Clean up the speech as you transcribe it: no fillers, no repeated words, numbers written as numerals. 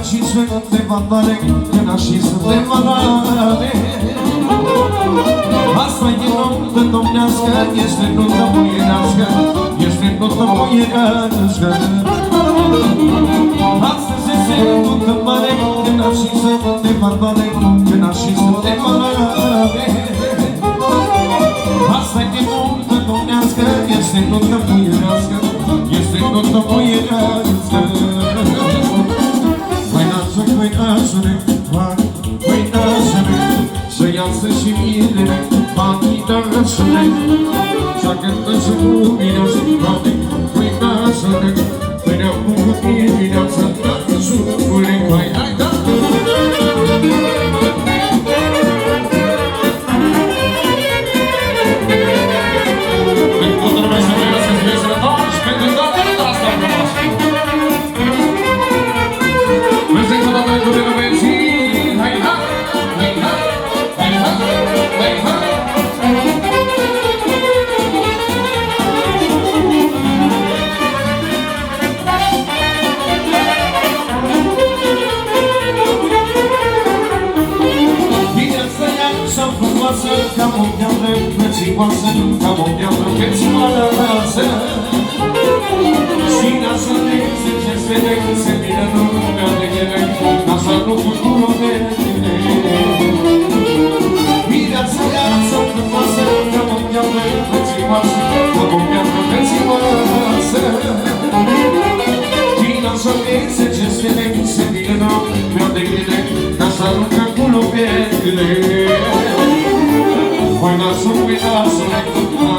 și sunt de valoare, că și sunt de valoare. Asta e nuntă domnească, este nuntă muierească, este nuntă muierească. Astăzi se nuntă mare, că și sunt de valoare, că și sunt de valoare. Asta e nuntă domnească, este nuntă muierească, este nuntă muierească. Vai nașule, vai nașule, să iasă și mirele, vai nașule, să cântă și lumineasă, vai nașule, până cu dimineața, dacă sufure, vai, hai, da! Ca mondială, prețioasă, ca mondială, prețioasă. Și nașa de se vede, se vine lumea de ele, nașa nu futuro de ele. Viața frumoasă, ca mondială, prețioasă, ca mondială, prețioasă. Și nașa de se vede, se vine lumea de ele, nașa nu futuro de ele.